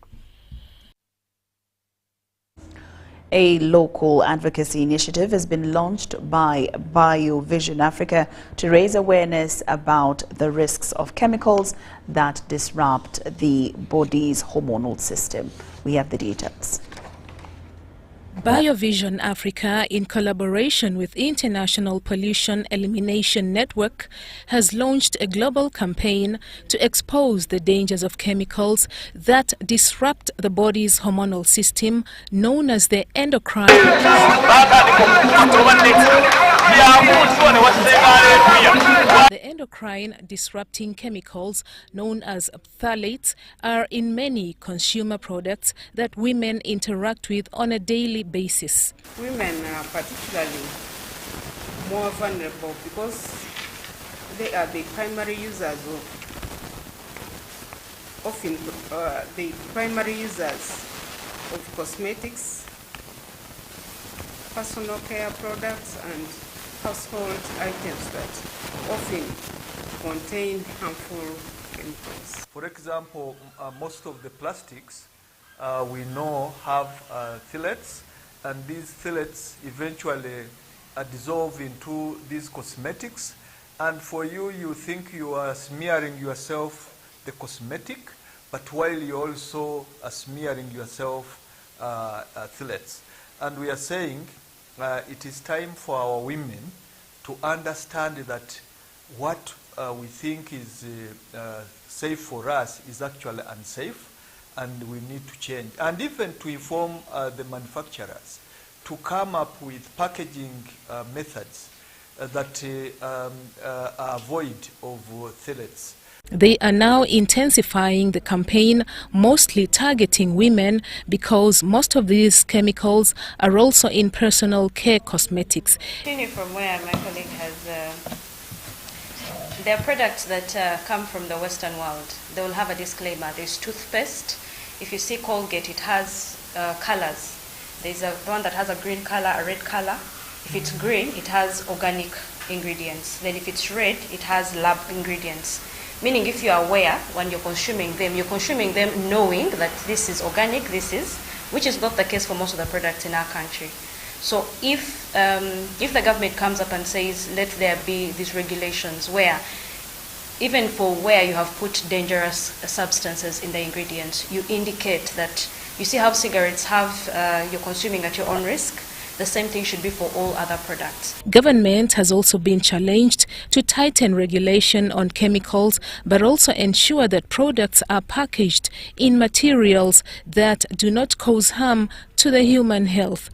A local advocacy initiative has been launched by BioVision Africa to raise awareness about the risks of chemicals that disrupt the body's hormonal system. We have the details. BioVision Africa, in collaboration with International Pollution Elimination Network, has launched a global campaign to expose the dangers of chemicals that disrupt the body's hormonal system, known as the endocrine. The endocrine disrupting chemicals, known as phthalates, are in many consumer products that women interact with on a daily basis. Women are particularly more vulnerable because they are the primary users of cosmetics, personal care products, and household items that often contain harmful chemicals. For example, most of the plastics we know have phthalates, and these phthalates eventually dissolve into these cosmetics. And for you, you think you are smearing yourself the cosmetic, but while you're also smearing yourself phthalates. And we are saying it is time for our women to understand that what we think is safe for us is actually unsafe, and we need to change. And even to inform the manufacturers to come up with packaging methods that are void of phthalates. They are now intensifying the campaign, mostly targeting women, because most of these chemicals are also in personal care cosmetics. From where my colleague has, there are products that come from the Western world. They will have a disclaimer. There's toothpaste. If you see Colgate, it has colors. There's one that has a green color, a red color. If it's green, it has organic ingredients. Then if it's red, it has lab ingredients. Meaning if you are aware when you're consuming them knowing that this is organic, which is not the case for most of the products in our country. So if the government comes up and says, let there be these regulations where, even for where you have put dangerous substances in the ingredients, you indicate that, you see how cigarettes have, you're consuming at your own risk. The same thing should be for all other products. Government has also been challenged to tighten regulation on chemicals, but also ensure that products are packaged in materials that do not cause harm to the human health.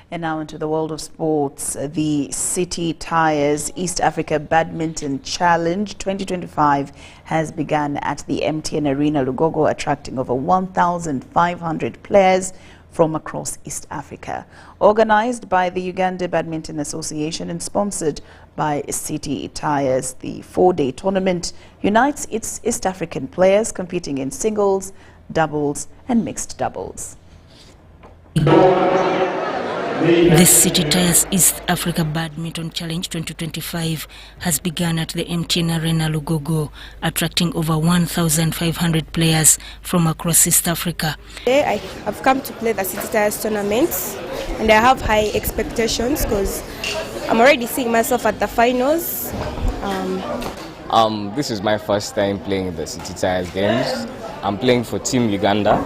And now into the world of sports. The City Tires East Africa Badminton Challenge 2025 has begun at the MTN Arena Lugogo, attracting over 1,500 players from across East Africa. Organized by the Uganda Badminton Association and sponsored by City Tires, the 4-day tournament unites its East African players competing in singles, doubles and mixed doubles. The City Tires East Africa Badminton Challenge 2025 has begun at the MTN Arena Lugogo, attracting over 1,500 players from across East Africa. Today I have come to play the City Tires tournament, and I have high expectations because I'm already seeing myself at the finals. This is my first time playing the City Tires games. I'm playing for Team Uganda.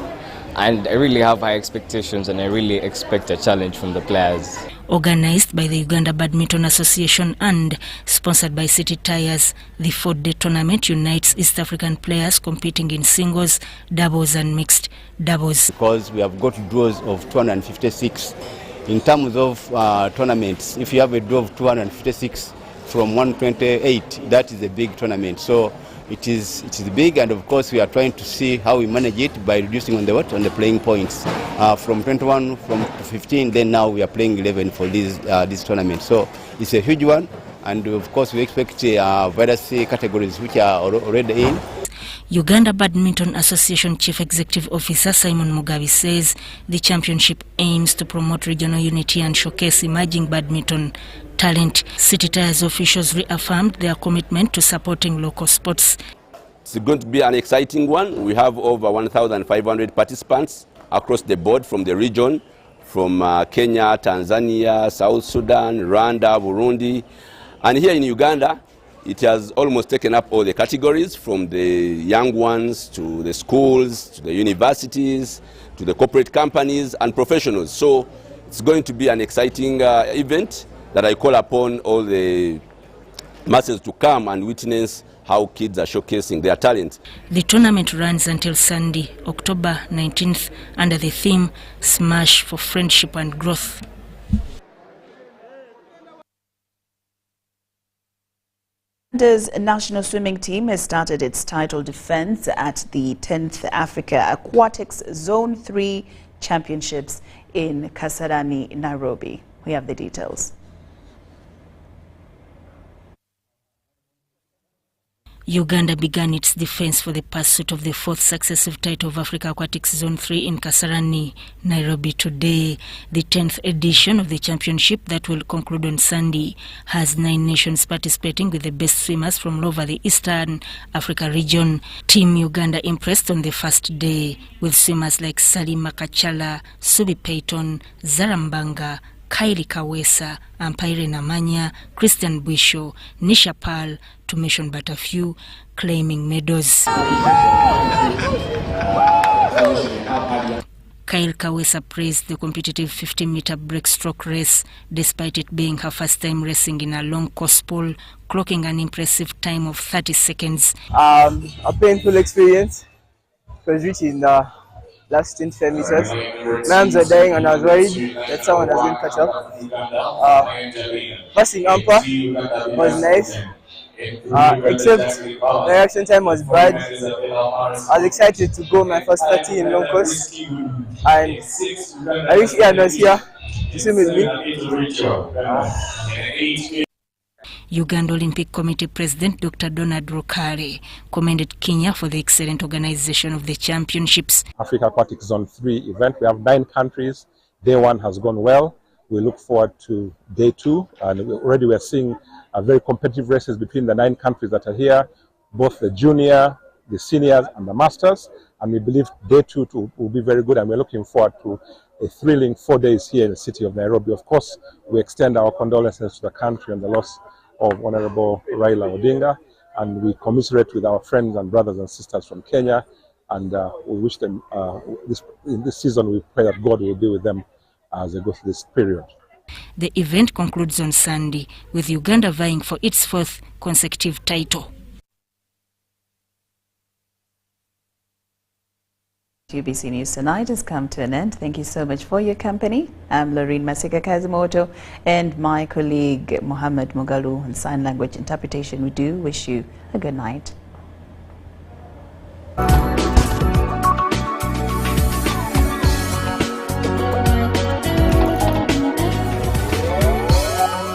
And I really have high expectations, and I really expect a challenge from the players. Organized by the Uganda Badminton Association and sponsored by City Tires, the 4-day tournament unites East African players competing in singles, doubles and mixed doubles. Because we have got draws of 256. In terms of tournaments, if you have a draw of 256 from 128, that is a big tournament. So it is big, and of course we are trying to see how we manage it by reducing on the playing points from 21 to 15. Then now we are playing 11 for this tournament. So it's a huge one, and of course we expect various categories which are already in. Uganda Badminton Association Chief Executive Officer Simon Mugabe says the championship aims to promote regional unity and showcase emerging badminton talent. City Tires officials reaffirmed their commitment to supporting local sports. It's going to be an exciting one. We have over 1,500 participants across the board from the region, from Kenya, Tanzania, South Sudan, Rwanda, Burundi. And here in Uganda, it has almost taken up all the categories, from the young ones to the schools, to the universities, to the corporate companies and professionals. So it's going to be an exciting event that I call upon all the masses to come and witness how kids are showcasing their talent. The tournament runs until Sunday, October 19th, under the theme Smash for Friendship and Growth. Uganda's national swimming team has started its title defense at the 10th Africa Aquatics Zone 3 Championships in Kasarani, Nairobi. We have the details. Uganda began its defense for the pursuit of the 4th successive title of Africa Aquatics Zone 3 in Kasarani, Nairobi today. The 10th edition of the championship, that will conclude on Sunday, has 9 nations participating, with the best swimmers from all over the Eastern Africa region. Team Uganda impressed on the first day, with swimmers like Sally Makachala, Subi Payton, Zarambanga, Kylie Kawesa, Ampaire Namanya, Christian Bwisho, Nisha Pal, to mention but a few, claiming medals. Kylie Kawesa praised the competitive 50-meter breaststroke race, despite it being her first time racing in a long course pool, clocking an impressive time of 30 seconds. A painful experience. It was reaching the last 25 meters. My arms are dying and I was worried that someone was going to catch up. Passing Ampa was nice, except my reaction time was bad. I was excited to go my first 30 in long course, and I wish Ian was here to swim with me. Uganda Olympic Committee President Dr. Donald Rukare commended Kenya for the excellent organization of the championships. Africa Aquatics Zone 3 event. We have 9 countries. Day 1 has gone well. We look forward to day 2, and already we are seeing very competitive races between the 9 countries that are here, both the junior, the seniors, and the masters. And we believe day 2 will be very good, and we're looking forward to a thrilling 4 days here in the city of Nairobi. Of course, we extend our condolences to the country on the loss of Honorable Raila Odinga, and we commiserate with our friends and brothers and sisters from Kenya, and we wish them, in this season, we pray that God will be with them as they go through this period. The event concludes on Sunday, with Uganda vying for its 4th consecutive title. UBC News Tonight has come to an end. Thank you so much for your company. I'm Lauryn Masika Kazimoto, and my colleague Mohammed Mugalu on Sign Language Interpretation. We do wish you a good night.